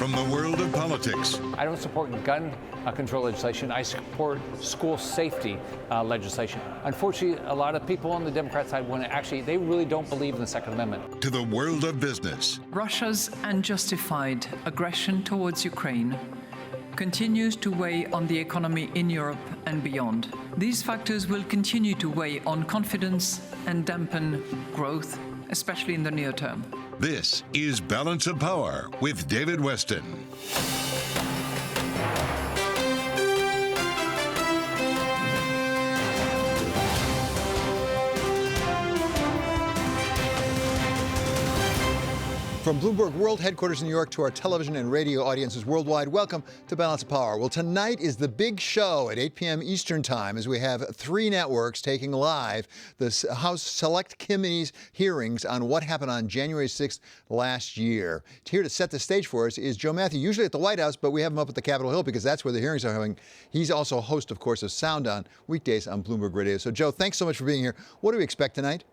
From the world of politics. I don't support gun control legislation. I support school safety legislation. Unfortunately, a lot of people on the Democrat side they really don't believe in the Second Amendment. To the world of business. Russia's unjustified aggression towards Ukraine continues to weigh on the economy in Europe and beyond. These factors will continue to weigh on confidence and dampen growth, especially in the near term. This is Balance of Power with David Westin. From Bloomberg World Headquarters in New York to our television and radio audiences worldwide, welcome to Balance of Power. Well, tonight is the big show at 8 p.m. Eastern Time as we have three networks taking live the House Select Committee's hearings on what happened on January 6th last year. Here to set the stage for us is Joe Matthew, usually at the White House, but we have him up at the Capitol Hill because that's where the hearings are having. He's also host, of course, of Sound On weekdays on Bloomberg Radio. So, Joe, thanks so much for being here. What do we expect tonight?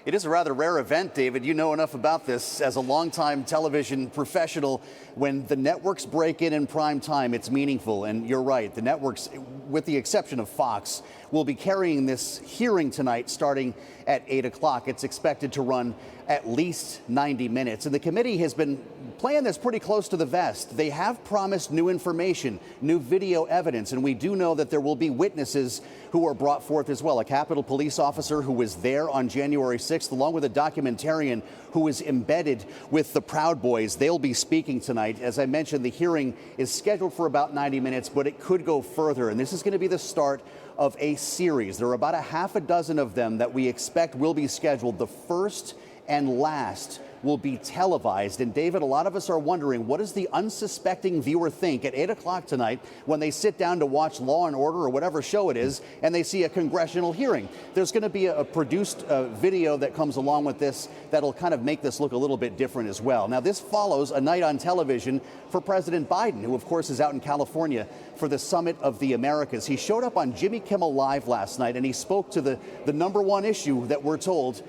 It is a rather rare event, David. You know enough about this as a longtime television professional. When the networks break in prime time, it's meaningful. And you're right, the networks, with the exception of Fox, will be carrying this hearing tonight starting at 8 o'clock. It's expected to run at least 90 minutes. And the committee has been playing this pretty close to the vest. They have promised new information, new video evidence, and we do know that there will be witnesses who are brought forth as well. A Capitol Police officer who was there on January 6th, along with a documentarian who is embedded with the Proud Boys. They'll be speaking tonight. As I mentioned, the hearing is scheduled for about 90 minutes, but it could go further. And this is going to be the start of a series. There are about a half a dozen of them that we expect will be scheduled. The first and last will be televised. And David, a lot of us are wondering, what does the unsuspecting viewer think at 8 o'clock tonight when they sit down to watch Law and Order or whatever show it is, and they see a congressional hearing? There's going to be a produced video that comes along with this that'll kind of make this look a little bit different as well. Now, this follows a night on television for President Biden, who, of course, is out in California for the Summit of the Americas. He showed up on Jimmy Kimmel Live last night, and he spoke to the number one issue that we're told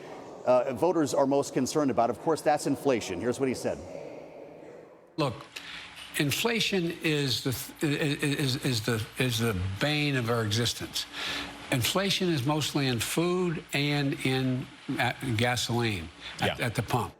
voters are most concerned about. Of course, that's inflation. Here's what he said. Look, inflation is the bane of our existence. Inflation is mostly in food and in gasoline at the pump.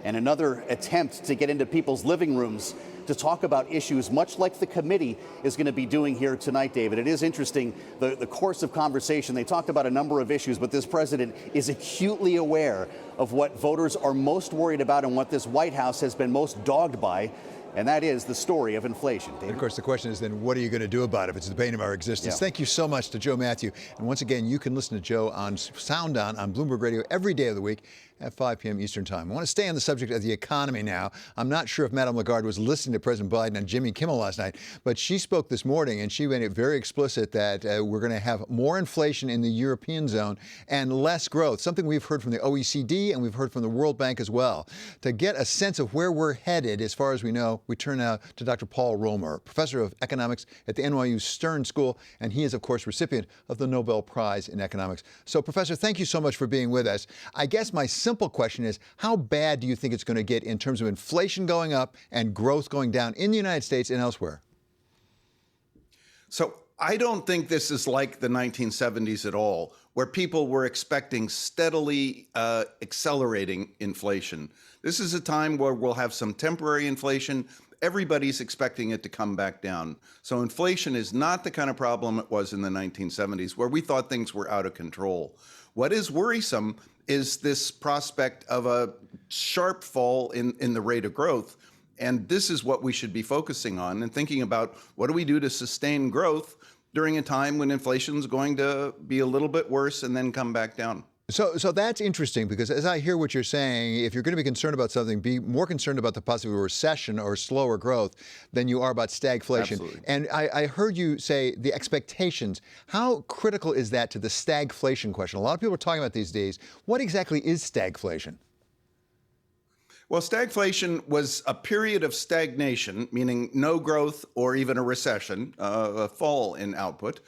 And another attempt to get into people's living rooms to talk about issues much like the committee is going to be doing here tonight, David. It is interesting, the course of conversation. They talked about a number of issues, but this president is acutely aware of what voters are most worried about and what this White House has been most dogged by. And that is the story of inflation. David? And of course, the question is then, what are you going to do about it if it's the bane of our existence? Yeah. Thank you so much to Joe Matthew. And once again, you can listen to Joe on Sound On Bloomberg Radio every day of the week at 5 p.m. Eastern Time. I want to stay on the subject of the economy now. I'm not sure if Madame Lagarde was listening to President Biden on Jimmy Kimmel last night, but she spoke this morning and she made it very explicit that we're going to have more inflation in the European zone and less growth, something we've heard from the OECD and we've heard from the World Bank as well. To get a sense of where we're headed, as far as we know, we turn now to Dr. Paul Romer, professor of economics at the NYU Stern School, and he is, of course, recipient of the Nobel Prize in Economics. So, Professor, thank you so much for being with us. I guess my simple question is, how bad do you think it's going to get in terms of inflation going up and growth going down in the United States and elsewhere? So I don't think this is like the 1970s at all, where people were expecting steadily accelerating inflation. This is a time where we'll have some temporary inflation. Everybody's expecting it to come back down. So inflation is not the kind of problem it was in the 1970s, where we thought things were out of control. What is worrisome is this prospect of a sharp fall in the rate of growth. And this is what we should be focusing on and thinking about, what do we do to sustain growth during a time when inflation is going to be a little bit worse and then come back down? So that's interesting, because as I hear what you're saying, if you're going to be concerned about something, be more concerned about the possibility of recession or slower growth than you are about stagflation. Absolutely. And I heard you say the expectations. How critical is that to the stagflation question? A lot of people are talking about these days. What exactly is stagflation? Well, stagflation was a period of stagnation, meaning no growth or even a recession, a fall in output,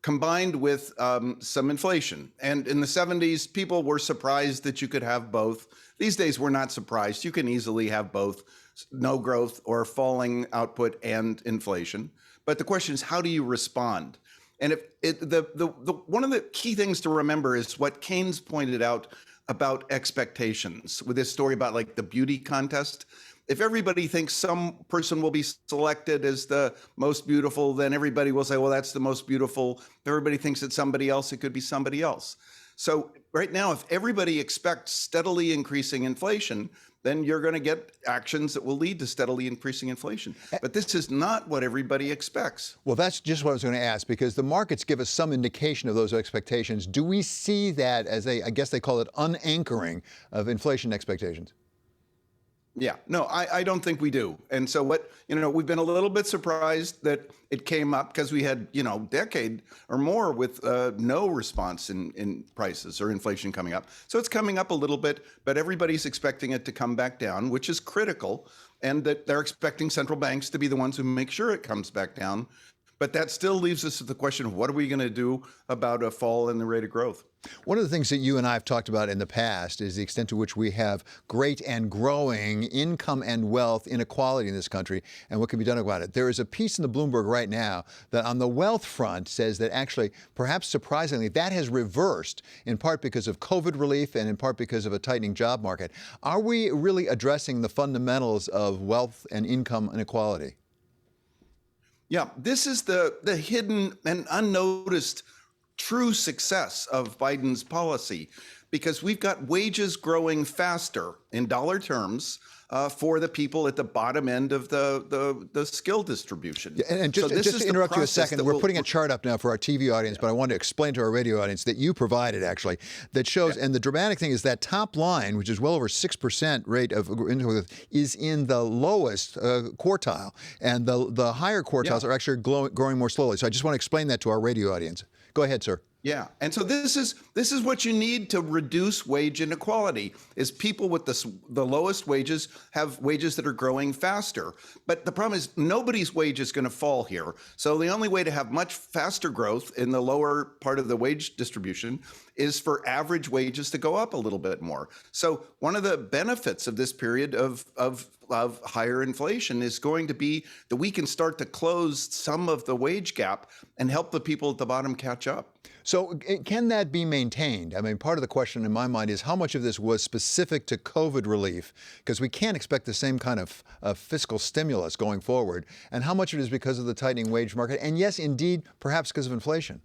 combined with some inflation. And in the 70s, people were surprised that you could have both. These days, we're not surprised. You can easily have both no growth or falling output and inflation. But the question is, how do you respond? And one of the key things to remember is what Keynes pointed out about expectations with this story about like the beauty contest. If everybody thinks some person will be selected as the most beautiful, then everybody will say, well, that's the most beautiful. If everybody thinks it's somebody else, it could be somebody else. So right now, if everybody expects steadily increasing inflation, then you're going to get actions that will lead to steadily increasing inflation. But this is not what everybody expects. Well, that's just what I was going to ask, because the markets give us some indication of those expectations. Do we see that as I guess they call it unanchoring of inflation expectations? Yeah, no, I don't think we do. And so we've been a little bit surprised that it came up because we had, decade or more with no response in prices or inflation coming up. So it's coming up a little bit, but everybody's expecting it to come back down, which is critical. And that they're expecting central banks to be the ones who make sure it comes back down. But that still leaves us with the question of what are we going to do about a fall in the rate of growth? One of the things that you and I have talked about in the past is the extent to which we have great and growing income and wealth inequality in this country and what can be done about it. There is a piece in the Bloomberg right now that on the wealth front says that actually, perhaps surprisingly, that has reversed in part because of COVID relief and in part because of a tightening job market. Are we really addressing the fundamentals of wealth and income inequality? Yeah, this is the hidden and unnoticed true success of Biden's policy, because we've got wages growing faster in dollar terms for the people at the bottom end of the skill distribution. Yeah, and just to interrupt you a second, we're putting a chart up now for our TV audience, but I wanted to explain to our radio audience that you provided actually that shows, and the dramatic thing is that top line, which is well over 6% rate of is in the lowest quartile, and the higher quartiles are actually growing more slowly. So I just want to explain that to our radio audience. Go ahead, sir. Yeah, and so this is what you need to reduce wage inequality is people with the lowest wages have wages that are growing faster. But the problem is nobody's wage is going to fall here. So the only way to have much faster growth in the lower part of the wage distribution is for average wages to go up a little bit more. So one of the benefits of this period of higher inflation is going to be that we can start to close some of the wage gap and help the people at the bottom catch up. So can that be maintained? I mean, part of the question in my mind is how much of this was specific to COVID relief, because we can't expect the same kind of fiscal stimulus going forward, and how much of it is because of the tightening wage market, and yes, indeed, perhaps because of inflation.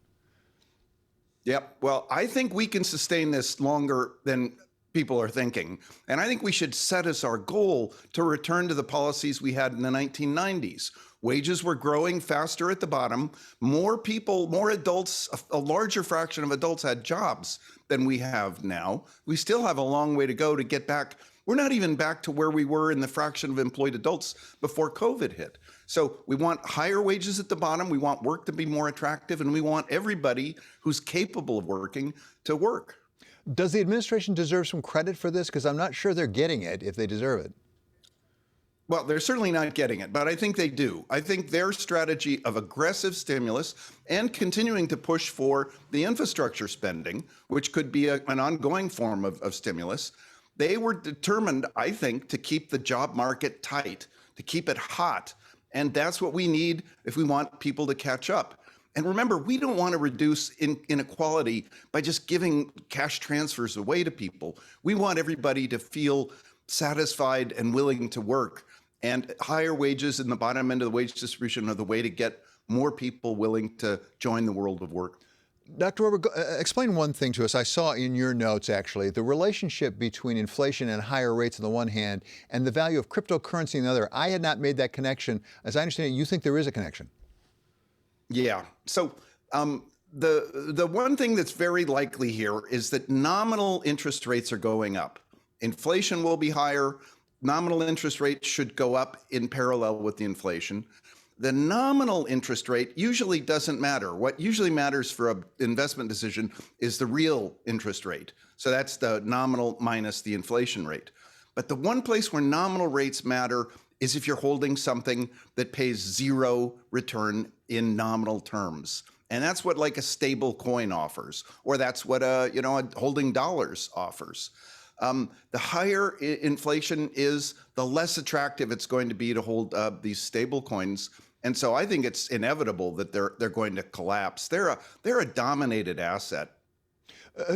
Yep. Well, I think we can sustain this longer than people are thinking. And I think we should set as our goal to return to the policies we had in the 1990s. Wages were growing faster at the bottom. More people, more adults, a larger fraction of adults had jobs than we have now. We still have a long way to go to get back. We're not even back to where we were in the fraction of employed adults before COVID hit. So we want higher wages at the bottom. We want work to be more attractive, and we want everybody who's capable of working to work. Does the administration deserve some credit for this? Because I'm not sure they're getting it if they deserve it. Well, they're certainly not getting it, but I think they do. I think their strategy of aggressive stimulus and continuing to push for the infrastructure spending, which could be an ongoing form of stimulus, they were determined, I think, to keep the job market tight, to keep it hot. And that's what we need if we want people to catch up. And remember, we don't want to reduce inequality by just giving cash transfers away to people. We want everybody to feel satisfied and willing to work. And higher wages in the bottom end of the wage distribution are the way to get more people willing to join the world of work. Dr. Weber, explain one thing to us. I saw in your notes, actually, the relationship between inflation and higher rates on the one hand and the value of cryptocurrency on the other. I had not made that connection. As I understand it, you think there is a connection. Yeah. So the one thing that's very likely here is that nominal interest rates are going up. Inflation will be higher. Nominal interest rates should go up in parallel with the inflation. The nominal interest rate usually doesn't matter. What usually matters for an investment decision is the real interest rate. So that's the nominal minus the inflation rate. But the one place where nominal rates matter is if you're holding something that pays zero return in nominal terms. And that's what like a stable coin offers, or that's what a holding dollars offers. The higher inflation is, the less attractive it's going to be to hold these stable coins. And so I think it's inevitable that they're going to collapse. They're a dominated asset.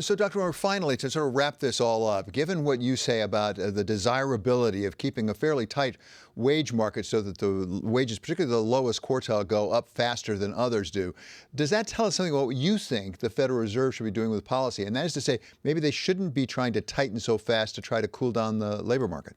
So, Dr. Moore, finally, to sort of wrap this all up, given what you say about the desirability of keeping a fairly tight wage market so that the wages, particularly the lowest quartile, go up faster than others do, does that tell us something about what you think the Federal Reserve should be doing with policy? And that is to say, maybe they shouldn't be trying to tighten so fast to try to cool down the labor market.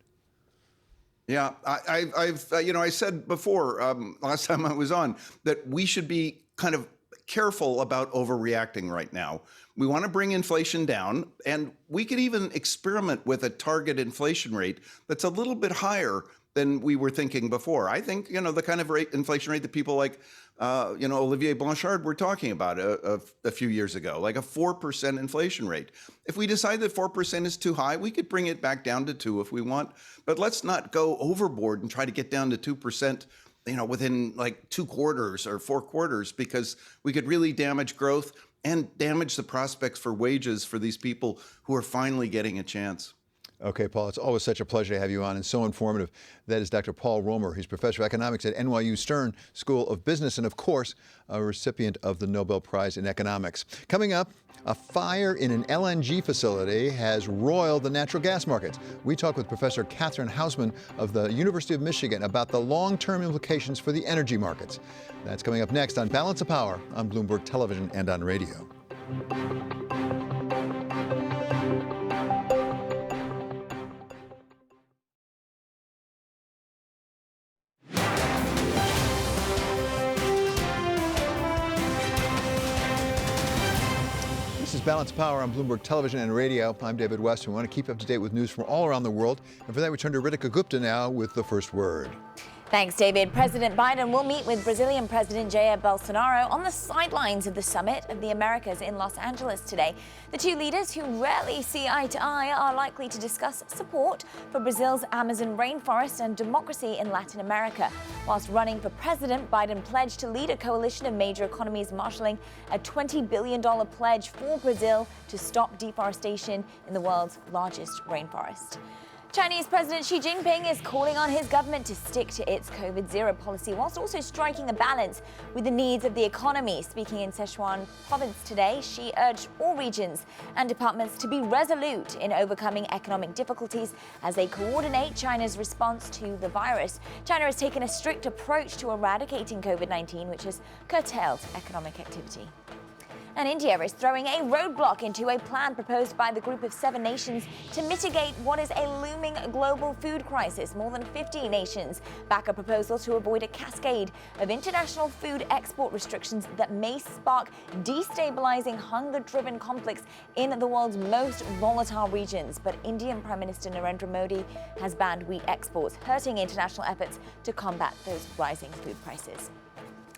Yeah, I said before, last time I was on, that we should be kind of careful about overreacting right now. We want to bring inflation down, and we could even experiment with a target inflation rate that's a little bit higher than we were thinking before. I think, the kind of inflation rate that people like, Olivier Blanchard were talking about a few years ago, like a 4% inflation rate. If we decide that 4% is too high, we could bring it back down to 2% if we want. But let's not go overboard and try to get down to 2%, within like 2 quarters or 4 quarters, because we could really damage growth and damage the prospects for wages for these people who are finally getting a chance. Okay, Paul, it's always such a pleasure to have you on and so informative. That is Dr. Paul Romer. He's professor of economics at NYU Stern School of Business and, of course, a recipient of the Nobel Prize in Economics. Coming up, a fire in an LNG facility has roiled the natural gas markets. We talk with Professor Catherine Hausman of the University of Michigan about the long-term implications for the energy markets. That's coming up next on Balance of Power on Bloomberg Television and on radio. This is Balance of Power on Bloomberg Television and radio. I'm David Westin. We want to keep up to date with news from all around the world. And for that, we turn to Ritika Gupta now with the first word. Thanks, David. President Biden will meet with Brazilian President Jair Bolsonaro on the sidelines of the Summit of the Americas in Los Angeles today. The two leaders, who rarely see eye to eye, are likely to discuss support for Brazil's Amazon rainforest and democracy in Latin America. Whilst running for president, Biden pledged to lead a coalition of major economies marshalling a $20 billion pledge for Brazil to stop deforestation in the world's largest rainforest. Chinese President Xi Jinping is calling on his government to stick to its COVID-0 policy, whilst also striking a balance with the needs of the economy. Speaking in Sichuan province today, Xi urged all regions and departments to be resolute in overcoming economic difficulties as they coordinate China's response to the virus. China has taken a strict approach to eradicating COVID-19, which has curtailed economic activity. And India is throwing a roadblock into a plan proposed by the Group of 7 nations to mitigate what is a looming global food crisis. More than 50 nations back a proposal to avoid a cascade of international food export restrictions that may spark destabilizing hunger-driven conflicts in the world's most volatile regions. But Indian Prime Minister Narendra Modi has banned wheat exports, hurting international efforts to combat those rising food prices.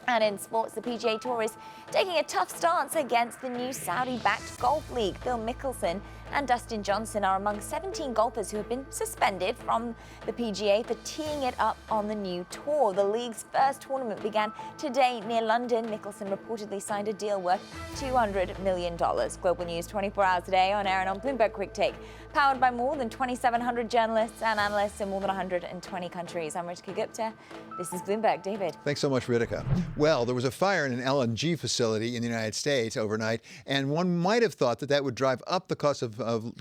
And in sports, the PGA Tour is taking a tough stance against the new Saudi-backed golf league. Phil Mickelson and Dustin Johnson are among 17 golfers who have been suspended from the PGA for teeing it up on the new tour. The league's first tournament began today near London. Mickelson reportedly signed a deal worth $200 million. Global news 24 hours a day on air and on Bloomberg Quick Take, powered by more than 2,700 journalists and analysts in more than 120 countries. I'm Ritika Gupta. This is Bloomberg. David. Thanks so much, Ritika. Well, there was a fire in an LNG facility in the United States overnight, and one might have thought that that would drive up the cost of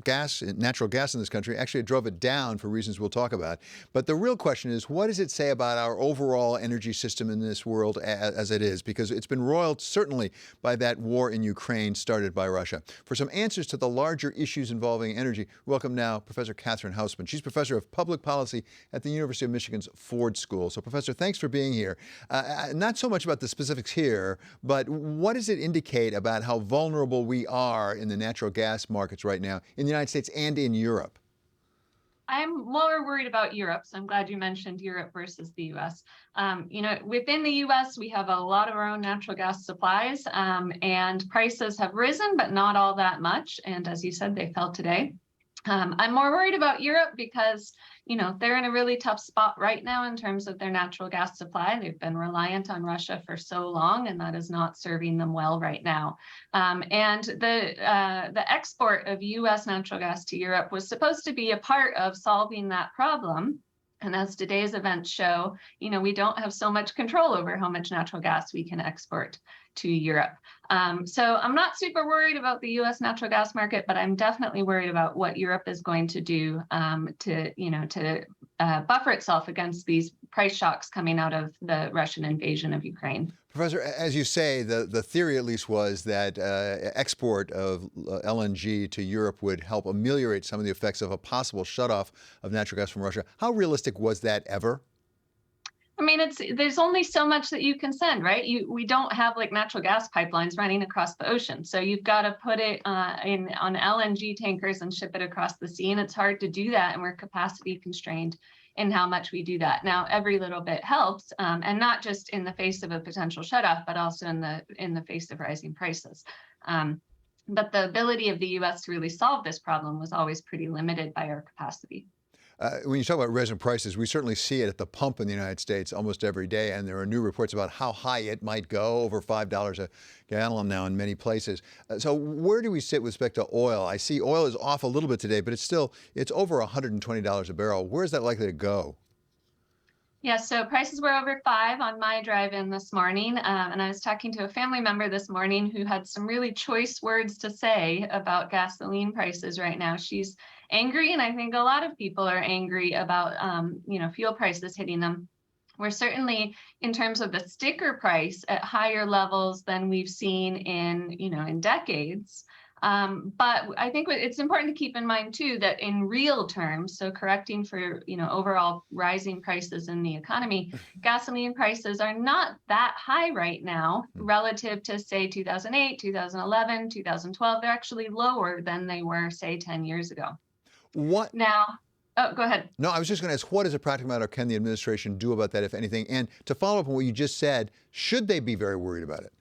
gas, natural gas in this country. Actually, it drove it down for reasons we'll talk about. But the real question is, what does it say about our overall energy system in this world as it is? Because it's been roiled, certainly, by that war in Ukraine started by Russia. For some answers to the larger issues involving energy, welcome now Professor Catherine Hausman. She's professor of public policy at the University of Michigan's Ford School. So, Professor, thanks for being here. Not so much about the specifics here, but what does it indicate about how vulnerable we are in the natural gas markets right now in the United States and in Europe? I'm more worried about Europe, so I'm glad you mentioned Europe versus the U.S. Within the U.S., we have a lot of our own natural gas supplies, and prices have risen, but not all that much. And as you said, they fell today. I'm more worried about Europe because, they're in a really tough spot right now in terms of their natural gas supply. They've been reliant on Russia for so long, and that is not serving them well right now. And the export of U.S. natural gas to Europe was supposed to be a part of solving that problem. And as today's events show, we don't have so much control over how much natural gas we can export to Europe. So I'm not super worried about the U.S. natural gas market, but I'm definitely worried about what Europe is going to do to buffer itself against these price shocks coming out of the Russian invasion of Ukraine. Professor, as you say, the theory at least was that export of LNG to Europe would help ameliorate some of the effects of a possible shutoff of natural gas from Russia. How realistic was that ever? I mean, there's only so much that you can send, right? We don't have like natural gas pipelines running across the ocean. So you've got to put it on LNG tankers and ship it across the sea. And it's hard to do that. And we're capacity constrained in how much we do that. Now, every little bit helps, and not just in the face of a potential shutoff, but also in the face of rising prices. But the ability of the U.S. to really solve this problem was always pretty limited by our capacity. When you talk about resin prices, we certainly see it at the pump in the United States almost every day, and there are new reports about how high it might go, over $5 a gallon now in many places. So where do we sit with respect to oil? I see oil is off a little bit today, but it's over $120 a barrel. Where is that likely to go? Yeah, so prices were over $5 on my drive-in this morning, and I was talking to a family member this morning who had some really choice words to say about gasoline prices right now. She's angry, and I think a lot of people are angry about fuel prices hitting them. We're certainly, in terms of the sticker price, at higher levels than we've seen in decades. But I think it's important to keep in mind, too, that in real terms, so correcting for, overall rising prices in the economy, gasoline prices are not that high right now relative to, say, 2008, 2011, 2012. They're actually lower than they were, say, 10 years ago. What? Now, oh, go ahead. No, I was just going to ask, what, as a practical matter, can the administration do about that, if anything? And to follow up on what you just said, should they be very worried about it?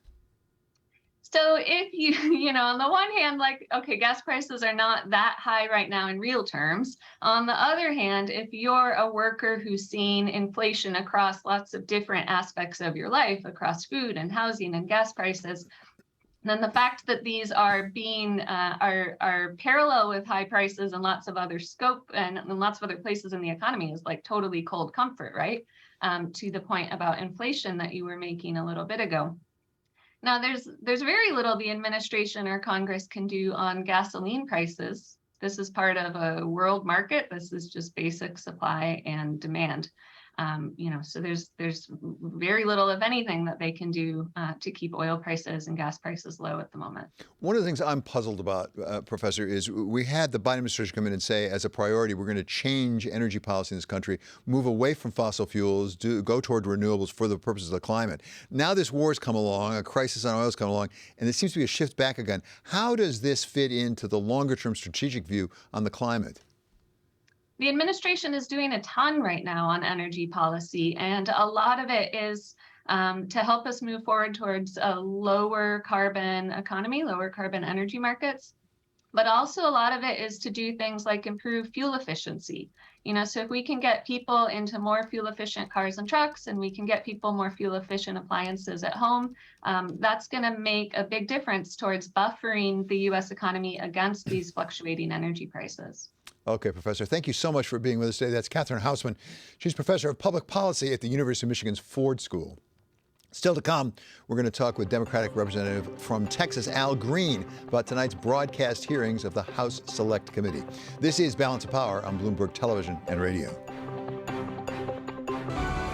So if on the one hand, okay, gas prices are not that high right now in real terms. On the other hand, if you're a worker who's seen inflation across lots of different aspects of your life, across food and housing and gas prices, then the fact that these are being are parallel with high prices and lots of other scope and lots of other places in the economy is like totally cold comfort, right? To the point about inflation that you were making a little bit ago. Now, there's very little the administration or Congress can do on gasoline prices. This is part of a world market. This is just basic supply and demand. So there's very little, if anything, that they can do to keep oil prices and gas prices low at the moment. One of the things I'm puzzled about, Professor, is we had the Biden administration come in and say, as a priority, we're going to change energy policy in this country, move away from fossil fuels, go toward renewables for the purposes of the climate. Now this war has come along, a crisis on oil has come along, and there seems to be a shift back again. How does this fit into the longer-term strategic view on the climate? The administration is doing a ton right now on energy policy, and a lot of it is to help us move forward towards a lower carbon economy, lower carbon energy markets. But also a lot of it is to do things like improve fuel efficiency. So if we can get people into more fuel efficient cars and trucks, and we can get people more fuel efficient appliances at home, that's going to make a big difference towards buffering the U.S. economy against these fluctuating energy prices. Okay, Professor, thank you so much for being with us today. That's Catherine Hausman. She's professor of public policy at the University of Michigan's Ford School. Still to come, we're going to talk with Democratic Representative from Texas, Al Green, about tonight's broadcast hearings of the House Select Committee. This is Balance of Power on Bloomberg Television and Radio.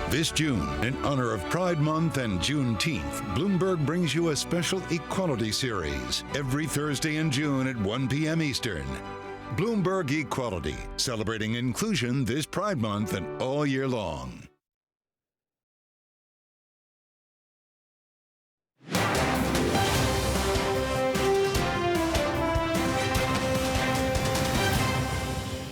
This June, in honor of Pride Month and Juneteenth, Bloomberg brings you a special equality series every Thursday in June at 1 p.m. Eastern. Bloomberg Equality, celebrating inclusion this Pride Month and all year long.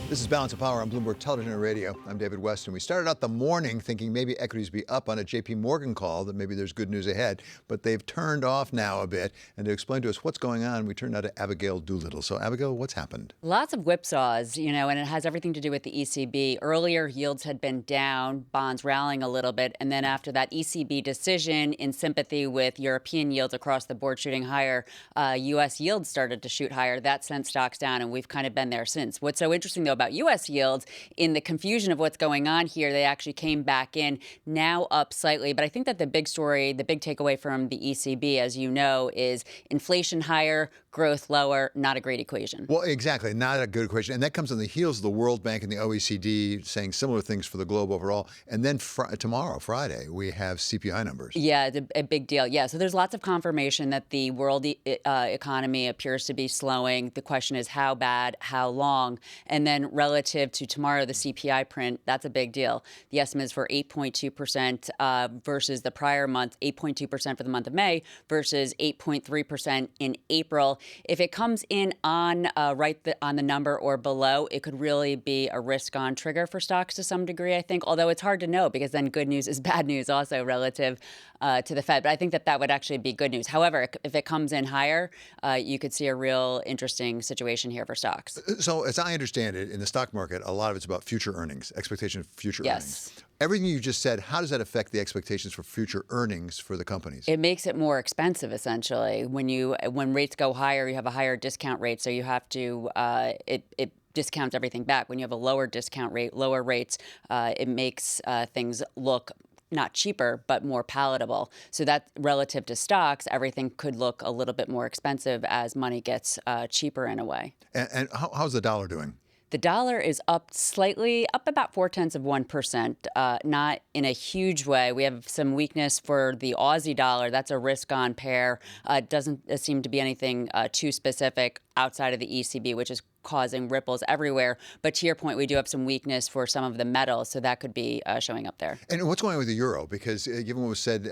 This is Balance of Power on Bloomberg Television and Radio. I'm David Westin. We started out the morning thinking maybe equities be up on a JP Morgan call, that maybe there's good news ahead, but they've turned off now a bit. And to explain to us what's going on, we turned out to Abigail Doolittle. So, Abigail, what's happened? Lots of whipsaws, and it has everything to do with the ECB. Earlier, yields had been down, bonds rallying a little bit. And then after that ECB decision, in sympathy with European yields across the board shooting higher, U.S. yields started to shoot higher. That sent stocks down, and we've kind of been there since. What's so interesting, though, about U.S. yields, in the confusion of what's going on here, they actually came back in, now up slightly. But I think that the big story, the big takeaway from the ECB, as you know, is inflation higher, growth lower, not a great equation. Well, exactly, not a good equation. And that comes on the heels of the World Bank and the OECD saying similar things for the globe overall. And then tomorrow, Friday, we have CPI numbers. Yeah, it's a big deal. Yeah, so there's lots of confirmation that the world economy appears to be slowing. The question is how bad, how long? And then relative to tomorrow, the CPI print, that's a big deal. The estimate is for 8.2% versus the prior month, 8.2% for the month of May versus 8.3% in April. If it comes in on on the number or below, it could really be a risk-on trigger for stocks to some degree, I think, although it's hard to know because then good news is bad news also relative to the Fed. But I think that would actually be good news. However, if it comes in higher, you could see a real interesting situation here for stocks. So as I understand it, in the stock market, a lot of it's about future earnings, expectation of future earnings. Everything you just said, how does that affect the expectations for future earnings for the companies? It makes it more expensive, essentially. When rates go higher, you have a higher discount rate, so you have to it discounts everything back. When you have a lower discount rate, lower rates, it makes things look not cheaper, but more palatable. So that relative to stocks, everything could look a little bit more expensive as money gets cheaper in a way. And how's the dollar doing? The dollar is up slightly, up about 0.4%, not in a huge way. We have some weakness for the Aussie dollar. That's a risk-on pair. Doesn't seem to be anything too specific outside of the ECB, which is causing ripples everywhere. But to your point, we do have some weakness for some of the metals, so that could be showing up there. And what's going on with the euro? Because given what was said,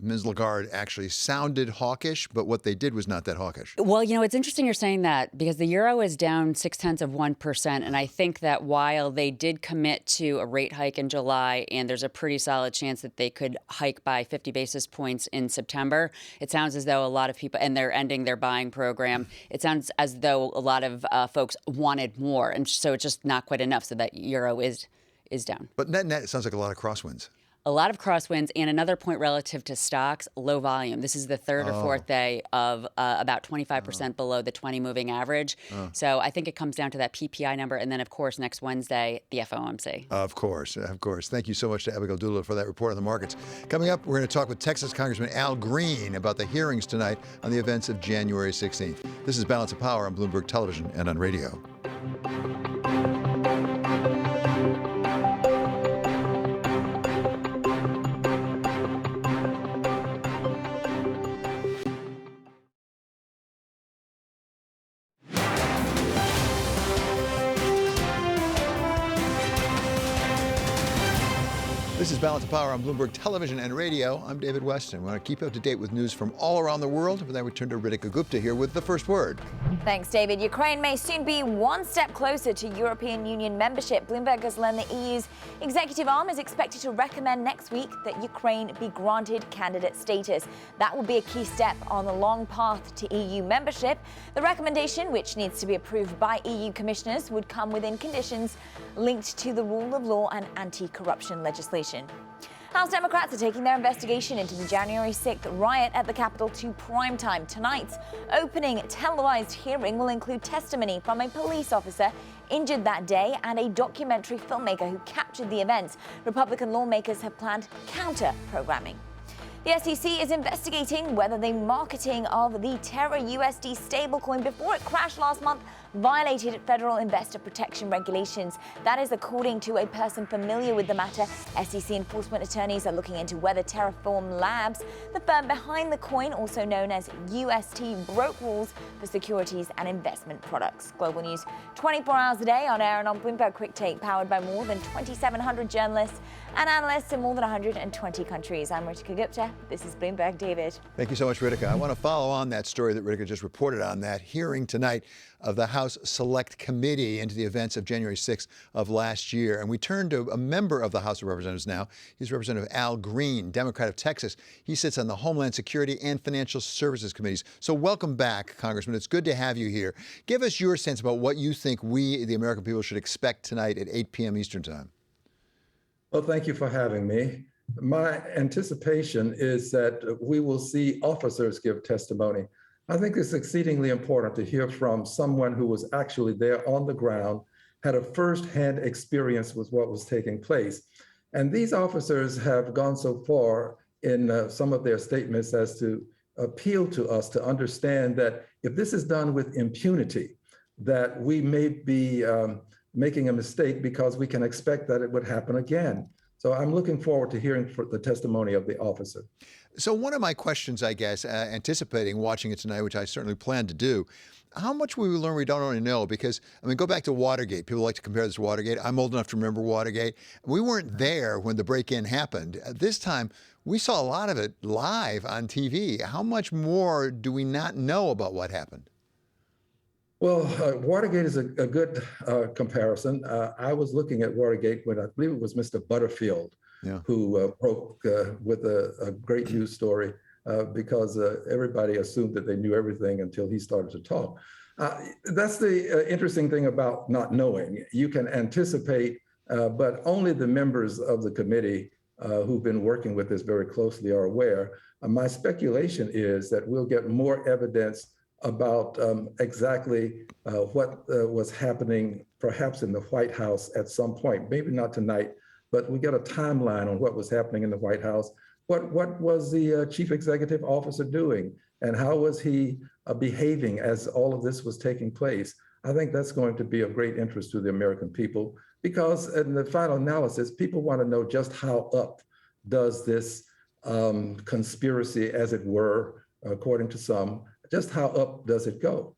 Ms. Lagarde actually sounded hawkish, but what they did was not that hawkish. Well, it's interesting you're saying that because the euro is down 0.6%. And I think that while they did commit to a rate hike in July, and there's a pretty solid chance that they could hike by 50 basis points in September, it sounds as though a lot of people, and they're ending their buying program, it sounds as though a lot of folks wanted more. And so it's just not quite enough. So that euro is down. But net, it sounds like a lot of crosswinds. A lot of crosswinds. And another point relative to stocks, low volume. This is the third or fourth day of about 25% below the 20 moving average. So I think it comes down to that PPI number. And then, of course, next Wednesday, the FOMC. Of course. Thank you so much to Abigail Doolittle for that report on the markets. Coming up, we're going to talk with Texas Congressman Al Green about the hearings tonight on the events of January 16th. This is Balance of Power on Bloomberg Television and on radio. This is Balance of Power on Bloomberg Television and Radio. I'm David Westin. We want to keep up to date with news from all around the world. But then we turn to Ritika Gupta here with the first word. Thanks, David. Ukraine may soon be one step closer to European Union membership. Bloomberg has learned the EU's executive arm is expected to recommend next week that Ukraine be granted candidate status. That will be a key step on the long path to EU membership. The recommendation, which needs to be approved by EU commissioners, would come within conditions linked to the rule of law and anti-corruption legislation. House Democrats are taking their investigation into the January 6th riot at the Capitol to prime time. Tonight's opening televised hearing will include testimony from a police officer injured that day and a documentary filmmaker who captured the events. Republican lawmakers have planned counter-programming. The SEC is investigating whether the marketing of the Terra USD stablecoin before it crashed last month violated federal investor protection regulations. That is according to a person familiar with the matter. SEC enforcement attorneys are looking into whether Terraform Labs, the firm behind the coin, also known as UST, broke rules for securities and investment products. Global news 24 hours a day on air and on Bloomberg Quick Take, powered by more than 2,700 journalists and analysts in more than 120 countries. I'm Ritika Gupta. This is Bloomberg. David. Thank you so much, Ritika. I want to follow on that story that Ritika just reported on, that hearing tonight of the House Select Committee into the events of January 6th of last year. And we turn to a member of the House of Representatives now. He's Representative Al Green, Democrat of Texas. He sits on the Homeland Security and Financial Services Committees. So welcome back, Congressman. It's good to have you here. Give us your sense about what you think we, the American people, should expect tonight at 8 p.m. Eastern Time. Well, thank you for having me. My anticipation is that we will see officers give testimony. I think it's exceedingly important to hear from someone who was actually there on the ground, had a firsthand experience with what was taking place. And these officers have gone so far in some of their statements as to appeal to us to understand that if this is done with impunity, that we may be making a mistake because we can expect that it would happen again. So I'm looking forward to hearing the testimony of the officer. So one of my questions, I guess, anticipating watching it tonight, which I certainly plan to do, how much will we learn we don't already know? Because, I mean, go back to Watergate. People like to compare this to Watergate. I'm old enough to remember Watergate. We weren't there when the break-in happened. This time, we saw a lot of it live on TV. How much more do we not know about what happened? Well, Watergate is a good comparison. I was looking at Watergate when I believe it was Mr. Butterfield who broke with a great news story because everybody assumed that they knew everything until he started to talk. That's the interesting thing about not knowing. You can anticipate, but only the members of the committee who've been working with this very closely are aware. My speculation is that we'll get more evidence about exactly what was happening perhaps in the White House at some point, maybe not tonight, but we get a timeline on what was happening in the White House. What was the chief executive officer doing, and how was he behaving as all of this was taking place? I think that's going to be of great interest to the American people, because in the final analysis, people want to know just how up does this conspiracy, as it were, according to some, just how up does it go?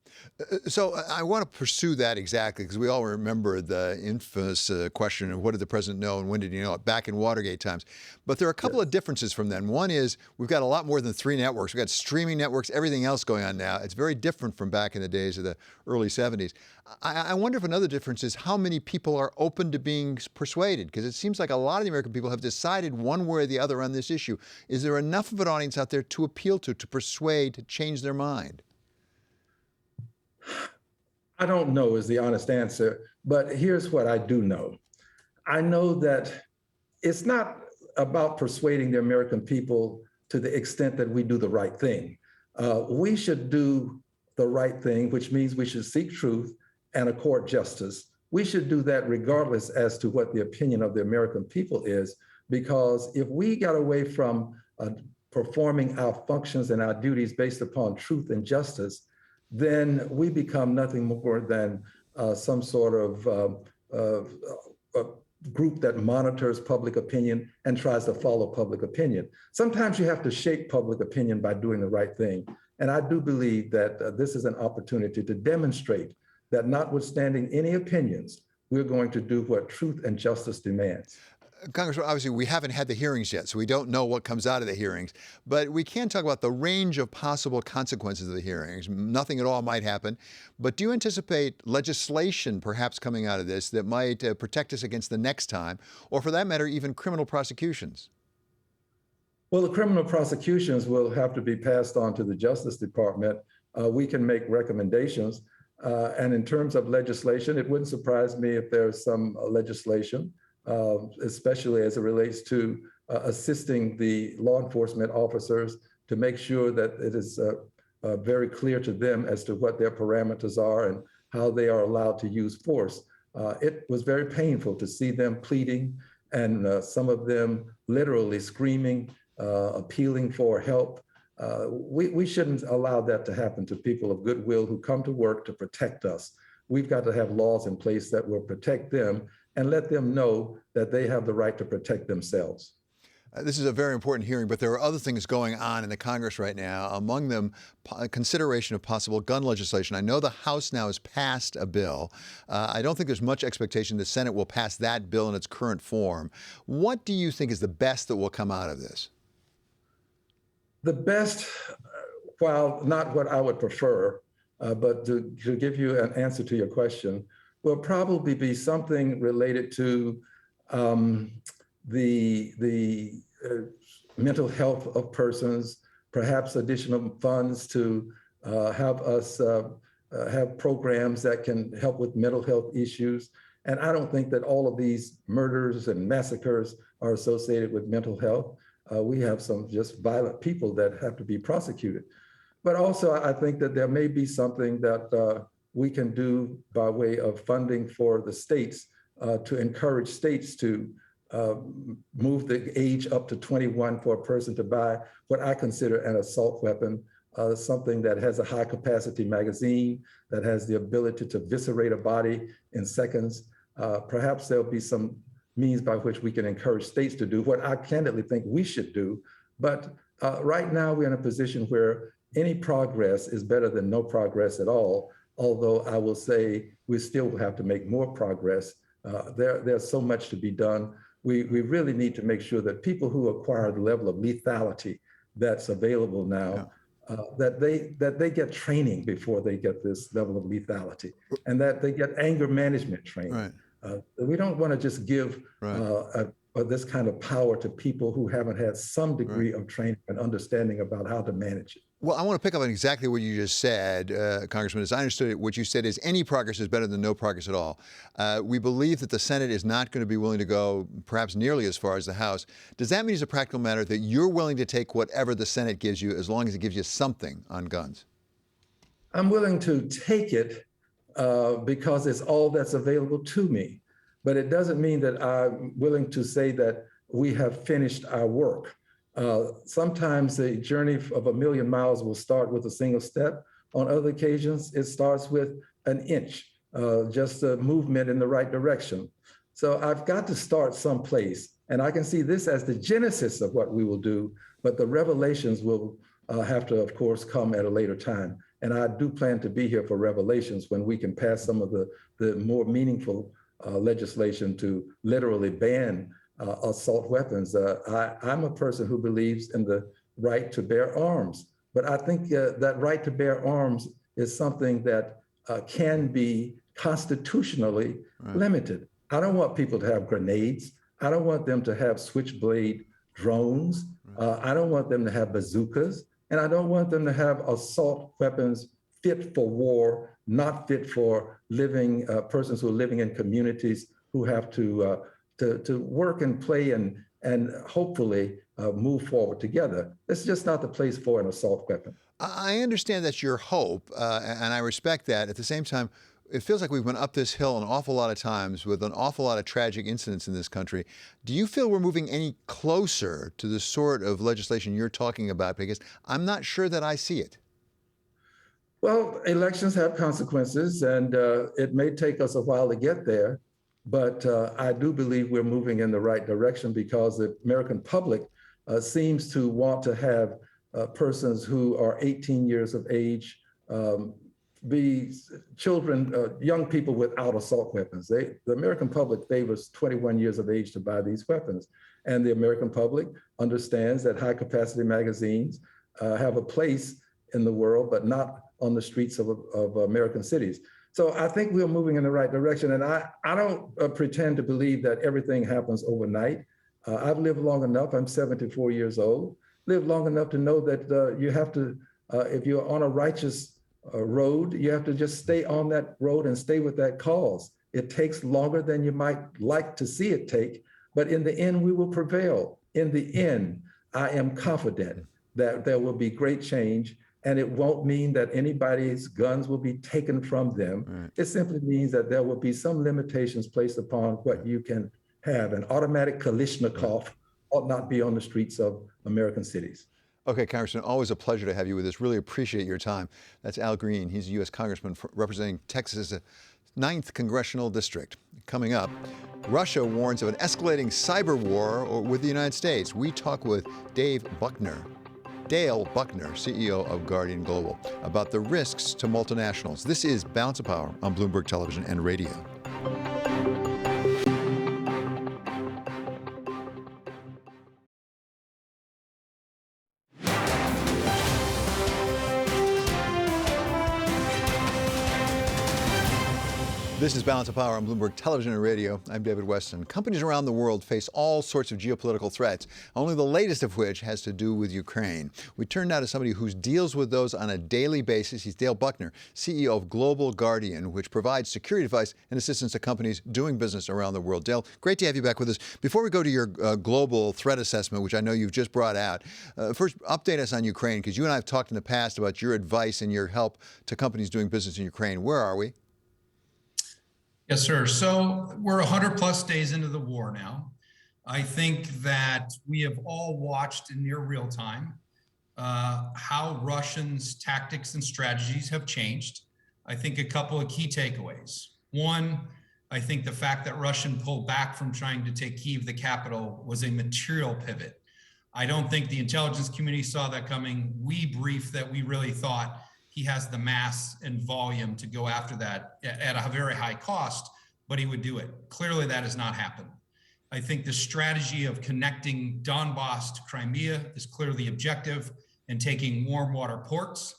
So I want to pursue that exactly, because we all remember the infamous question of what did the president know and when did he know it, back in Watergate times. But there are a couple of differences from then. One is we've got a lot more than 3 networks. We've got streaming networks, everything else going on now. It's very different from back in the days of the early 70s. I wonder if another difference is how many people are open to being persuaded, because it seems like a lot of the American people have decided one way or the other on this issue. Is there enough of an audience out there to appeal to persuade, to change their mind? I don't know is the honest answer, but here's what I do know. I know that it's not about persuading the American people to the extent that we do the right thing. We should do the right thing, which means we should seek truth and accord justice. We should do that regardless as to what the opinion of the American people is, because if we got away from performing our functions and our duties based upon truth and justice, then we become nothing more than some sort of group that monitors public opinion and tries to follow public opinion. Sometimes you have to shape public opinion by doing the right thing. And I do believe that this is an opportunity to demonstrate that notwithstanding any opinions, we're going to do what truth and justice demands. Congressman, obviously, we haven't had the hearings yet, so we don't know what comes out of the hearings. But we can talk about the range of possible consequences of the hearings. Nothing at all might happen. But do you anticipate legislation perhaps coming out of this that might protect us against the next time, or for that matter, even criminal prosecutions? Well, the criminal prosecutions will have to be passed on to the Justice Department. We can make recommendations. And in terms of legislation, it wouldn't surprise me if there's some legislation, especially as it relates to assisting the law enforcement officers to make sure that it is very clear to them as to what their parameters are and how they are allowed to use force. It was very painful to see them pleading and some of them literally screaming, appealing for help. We shouldn't allow that to happen to people of goodwill who come to work to protect us. We've got to have laws in place that will protect them and let them know that they have the right to protect themselves. This is a very important hearing, but there are other things going on in the Congress right now, among them consideration of possible gun legislation. I know the House now has passed a bill. I don't think there's much expectation the Senate will pass that bill in its current form. What do you think is the best that will come out of this? The best, while not what I would prefer, but to give you an answer to your question, will probably be something related to the mental health of persons, perhaps additional funds to have us have programs that can help with mental health issues. And I don't think that all of these murders and massacres are associated with mental health. We have some just violent people that have to be prosecuted. But also, I think that there may be something that we can do by way of funding for the states to encourage states to move the age up to 21 for a person to buy what I consider an assault weapon, something that has a high capacity magazine, that has the ability to eviscerate a body in seconds. Perhaps there'll be some means by which we can encourage states to do what I candidly think we should do. But right now we're in a position where any progress is better than no progress at all, although I will say we still have to make more progress. There's so much to be done. We really need to make sure that people who acquire the level of lethality that's available now, that they get training before they get this level of lethality, and that they get anger management training. Right. We don't want to just give this kind of power to people who haven't had some degree of training and understanding about how to manage it. Well, I want to pick up on exactly what you just said, Congressman. As I understood it, what you said is any progress is better than no progress at all. We believe that the Senate is not going to be willing to go perhaps nearly as far as the House. Does that mean as a practical matter that you're willing to take whatever the Senate gives you as long as it gives you something on guns? I'm willing to take it because it's all that's available to me. But it doesn't mean that I'm willing to say that we have finished our work. Sometimes the journey of 1,000,000 miles will start with a single step. On other occasions, it starts with an inch, just a movement in the right direction. So I've got to start someplace. And I can see this as the genesis of what we will do, but the revelations will have to, of course, come at a later time. And I do plan to be here for revelations when we can pass some of the more meaningful legislation to literally ban assault weapons. I'm a person who believes in the right to bear arms, but I think that right to bear arms is something that can be constitutionally limited. I don't want people to have grenades. I don't want them to have switchblade drones. I don't want them to have bazookas. And I don't want them to have assault weapons fit for war, not fit for living persons who are living in communities who have to work and play and hopefully move forward together. It's just not the place for an assault weapon. I understand that's your hope, and I respect that. At the same time, it feels like we've been up this hill an awful lot of times with an awful lot of tragic incidents in this country. Do you feel we're moving any closer to the sort of legislation you're talking about? Because I'm not sure that I see it. Well, elections have consequences, and it may take us a while to get there. But I do believe we're moving in the right direction because the American public seems to want to have persons who are 18 years of age be children, young people without assault weapons. The American public favors 21 years of age to buy these weapons. And the American public understands that high capacity magazines have a place in the world, but not on the streets of American cities. So I think we're moving in the right direction. And I don't pretend to believe that everything happens overnight. I've lived long enough, I'm 74 years old, lived long enough to know that you have to, if you're on a righteous road, you have to just stay on that road and stay with that cause. It takes longer than you might like to see it take, but in the end, we will prevail. In the end, I am confident that there will be great change. And it won't mean that anybody's guns will be taken from them. Right. It simply means that there will be some limitations placed upon what you can have. An automatic Kalashnikov ought not be on the streets of American cities. Okay, Congressman, always a pleasure to have you with us. Really appreciate your time. That's Al Green. He's a U.S. Congressman representing Texas' 9th Congressional District. Coming up, Russia warns of an escalating cyber war with the United States. We talk with Dale Buckner, CEO of Guardian Global, about the risks to multinationals. This is Balance of Power on Bloomberg Television and Radio. This is Balance of Power on Bloomberg Television and Radio. I'm David Westin. Companies around the world face all sorts of geopolitical threats, only the latest of which has to do with Ukraine. We turn now to somebody who deals with those on a daily basis. He's Dale Buckner, CEO of Global Guardian, which provides security advice and assistance to companies doing business around the world. Dale, great to have you back with us. Before we go to your global threat assessment, which I know you've just brought out, first update us on Ukraine, because you and I have talked in the past about your advice and your help to companies doing business in Ukraine. Where are we? Yes, sir. So we're 100 plus days into the war now. I think that we have all watched in near real time how Russians' tactics and strategies have changed. I think a couple of key takeaways. One, I think the fact that Russian pulled back from trying to take Kyiv, the capital, was a material pivot. I don't think the intelligence community saw that coming. We briefed that we really thought he has the mass and volume to go after that at a very high cost, but he would do it. Clearly, that has not happened. I think the strategy of connecting Donbass to Crimea is clearly the objective, and taking warm water ports.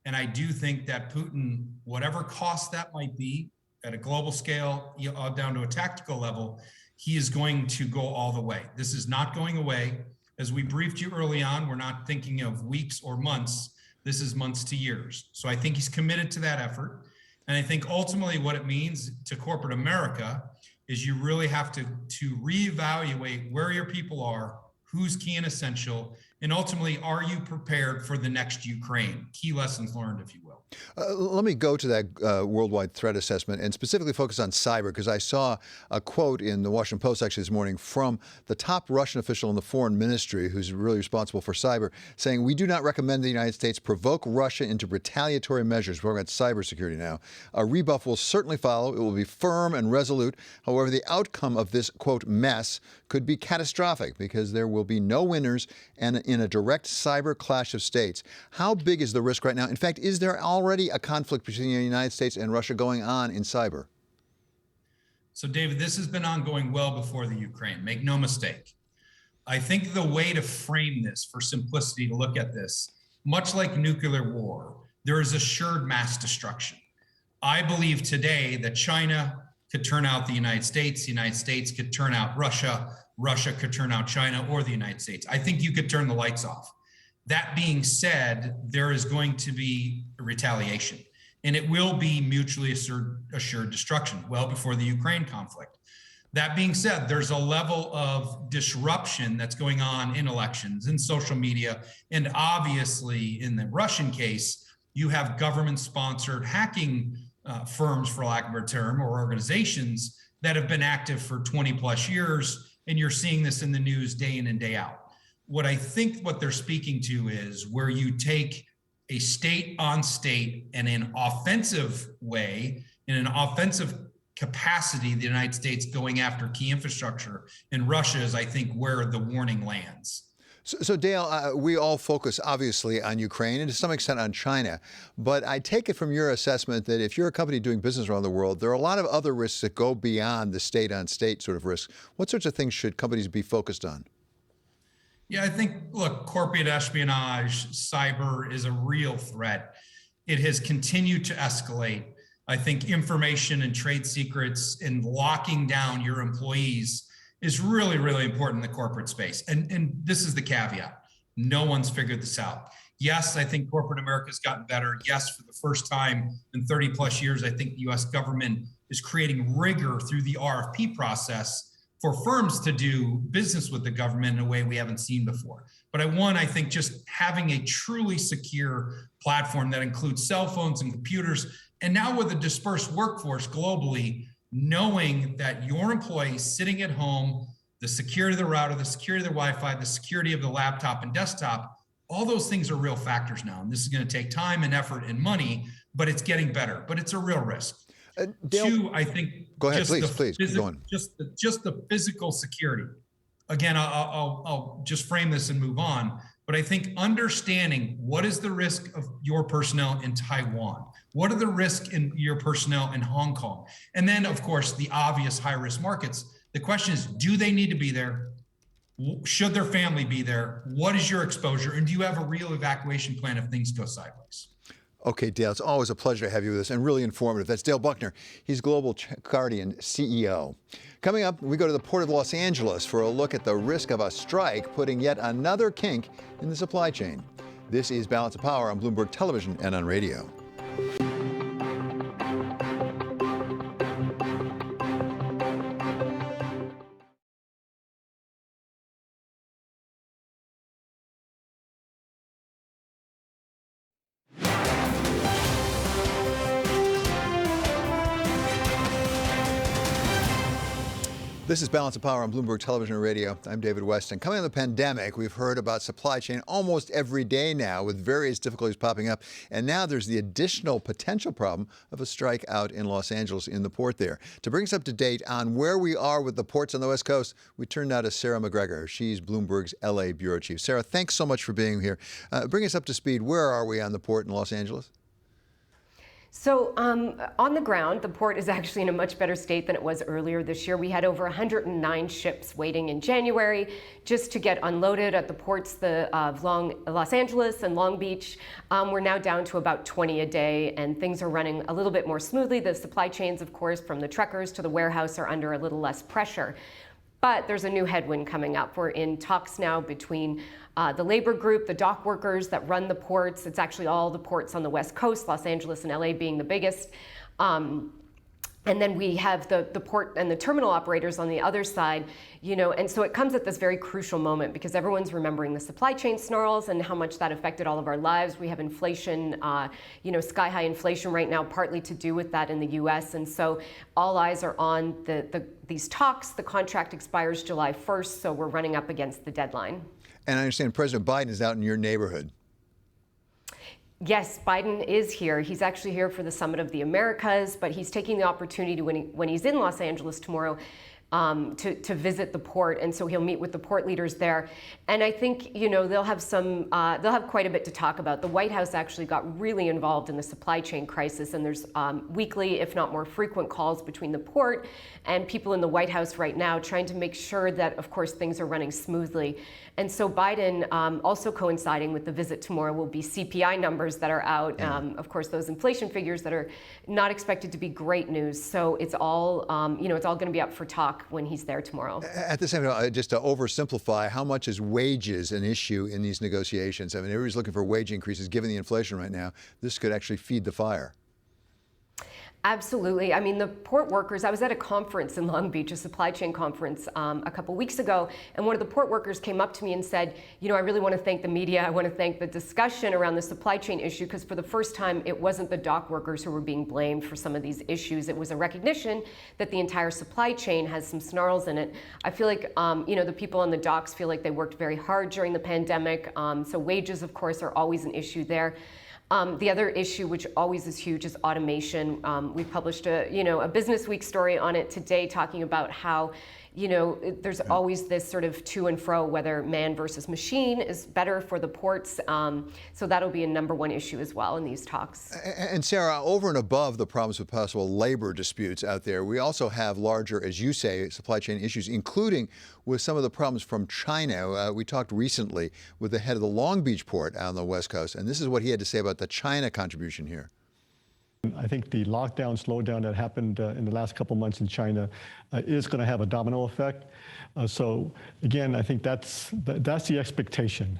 And I do think that Putin, whatever cost that might be at a global scale, down to a tactical level, he is going to go all the way. This is not going away. As we briefed you early on, we're not thinking of weeks or months. This is months to years. So I think he's committed to that effort. And I think ultimately what it means to corporate America is you really have to reevaluate where your people are, who's key and essential, and ultimately, are you prepared for the next Ukraine? Key lessons learned, if you will. Let me go to that worldwide threat assessment and specifically focus on cyber, because I saw a quote in the Washington Post actually this morning from the top Russian official in the foreign ministry, who's really responsible for cyber, saying, "We do not recommend the United States provoke Russia into retaliatory measures." We're talking about cybersecurity now. A rebuff will certainly follow. It will be firm and resolute. However, the outcome of this, quote, mess could be catastrophic, because there will be no winners and in a direct cyber clash of states. How big is the risk right now? In fact, is there already a conflict between the United States and Russia going on in cyber? So, David, this has been ongoing well before the Ukraine. Make no mistake. I think the way to frame this, for simplicity, to look at this, much like nuclear war, there is assured mass destruction. I believe today that China could turn out the United States could turn out Russia could turn out China or the United States. I think you could turn the lights off. That being said, there is going to be a retaliation, and it will be mutually assured destruction well before the Ukraine conflict. That being said, there's a level of disruption that's going on in elections, in social media, and obviously in the Russian case, you have government-sponsored hacking firms, for lack of a term, or organizations that have been active for 20 plus years, and you're seeing this in the news day in and day out. What I think what they're speaking to is where you take a state on state and in an offensive way, in an offensive capacity, the United States going after key infrastructure, and Russia is, I think, where the warning lands. So Dale, we all focus obviously on Ukraine and to some extent on China, but I take it from your assessment that if you're a company doing business around the world, there are a lot of other risks that go beyond the state-on-state sort of risk. What sorts of things should companies be focused on? Yeah, I think, look, corporate espionage, cyber is a real threat. It has continued to escalate. I think information and trade secrets and locking down your employees is really, really important in the corporate space. And this is the caveat. No one's figured this out. Yes, I think corporate America has gotten better. Yes, for the first time in 30 plus years, I think the US government is creating rigor through the RFP process for firms to do business with the government in a way we haven't seen before. But I think just having a truly secure platform that includes cell phones and computers, and now with a dispersed workforce globally, knowing that your employees sitting at home, the security of the router, the security of the Wi-Fi, the security of the laptop and desktop, all those things are real factors now. And this is going to take time and effort and money, but it's getting better. But it's a real risk. Dale, two, I think. Go ahead, please, keep going. Just the physical security. Again, I'll just frame this and move on. But I think understanding what is the risk of your personnel in Taiwan? What are the risks in your personnel in Hong Kong? And then, of course, the obvious high-risk markets. The question is, do they need to be there? Should their family be there? What is your exposure? And do you have a real evacuation plan if things go sideways? Okay, Dale, it's always a pleasure to have you with us and really informative. That's Dale Buckner. He's Global Guardian CEO. Coming up, we go to the Port of Los Angeles for a look at the risk of a strike, putting yet another kink in the supply chain. This is Balance of Power on Bloomberg Television and on radio. This is Balance of Power on Bloomberg Television and Radio. I'm David Westin. Coming out of the pandemic, we've heard about supply chain almost every day now, with various difficulties popping up. And now there's the additional potential problem of a strike out in Los Angeles in the port there. To bring us up to date on where we are with the ports on the West Coast, we turn now to Sarah Mcgregor. She's Bloomberg's LA Bureau Chief. Sarah, thanks so much for being here. Bring us up to speed. Where are we on the port in Los Angeles? So on the ground, the port is actually in a much better state than it was earlier this year. We had over 109 ships waiting in January just to get unloaded at the ports of Los Angeles and Long Beach. We're now down to about 20 a day, and things are running a little bit more smoothly. The supply chains, of course, from the truckers to the warehouse are under a little less pressure. But there's a new headwind coming up. We're in talks now between the labor group, the dock workers that run the ports. It's actually all the ports on the West Coast, Los Angeles and LA being the biggest. And then we have the port and the terminal operators on the other side, and so it comes at this very crucial moment because everyone's remembering the supply chain snarls and how much that affected all of our lives. We have inflation, sky high inflation right now, partly to do with that in the US. And so all eyes are on these talks. The contract expires July 1st, so we're running up against the deadline. And I understand President Biden is out in your neighborhood. Yes, Biden is here. He's actually here for the Summit of the Americas, but he's taking the opportunity when he's in Los Angeles tomorrow to visit the port, and so he'll meet with the port leaders there. And I think they'll have quite a bit to talk about. The White House actually got really involved in the supply chain crisis, and there's weekly, if not more frequent, calls between the port and people in the White House right now trying to make sure that, of course, things are running smoothly. And so Biden, also coinciding with the visit tomorrow, will be CPI numbers that are out. Of course, those inflation figures that are not expected to be great news. So it's all, it's all going to be up for talk when he's there tomorrow. At the same time, just to oversimplify, how much is wages an issue in these negotiations? I mean, everybody's looking for wage increases. Given the inflation right now, this could actually feed the fire. Absolutely. I mean, the port workers, I was at a conference in Long Beach, a supply chain conference a couple weeks ago, and one of the port workers came up to me and said, I really want to thank the media. I want to thank the discussion around the supply chain issue, because for the first time, it wasn't the dock workers who were being blamed for some of these issues. It was a recognition that the entire supply chain has some snarls in it. I feel like, the people on the docks feel like they worked very hard during the pandemic. So wages, of course, are always an issue there. The other issue, which always is huge, is automation. We published a Business Week story on it today, talking about how there's always this sort of to and fro, whether man versus machine is better for the ports. So that'll be a #1 issue as well in these talks. And Sarah, over and above the problems with possible labor disputes out there, we also have larger, as you say, supply chain issues, including with some of the problems from China. We talked recently with the head of the Long Beach port out on the West Coast, and this is what he had to say about the China contribution here. I think the lockdown, slowdown that happened in the last couple months in China is going to have a domino effect. So again, I think that's the expectation.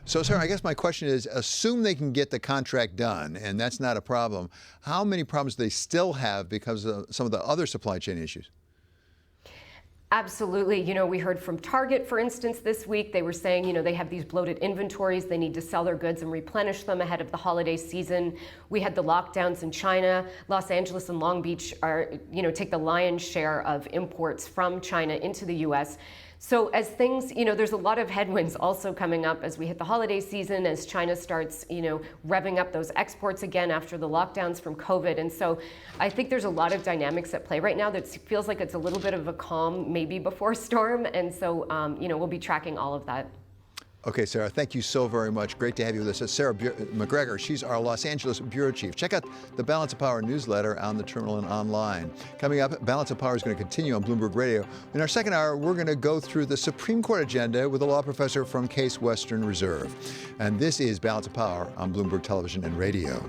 So, sir, I guess my question is, assume they can get the contract done, and that's not a problem. How many problems do they still have because of some of the other supply chain issues? Absolutely. We heard from Target, for instance, this week. They were saying, they have these bloated inventories. They need to sell their goods and replenish them ahead of the holiday season. We had the lockdowns in China. Los Angeles and Long Beach take the lion's share of imports from China into the U.S. So as things, there's a lot of headwinds also coming up as we hit the holiday season, as China starts, revving up those exports again after the lockdowns from COVID. And so I think there's a lot of dynamics at play right now that feels like it's a little bit of a calm, maybe before storm. And so, we'll be tracking all of that. Okay, Sarah, thank you so very much. Great to have you with us. That's Sarah Mcgregor. She's our Los Angeles Bureau Chief. Check out the Balance of Power newsletter on the terminal and online. Coming up, Balance of Power is going to continue on Bloomberg Radio. In our second hour, we're going to go through the Supreme Court agenda with a law professor from Case Western Reserve. And this is Balance of Power on Bloomberg Television and Radio.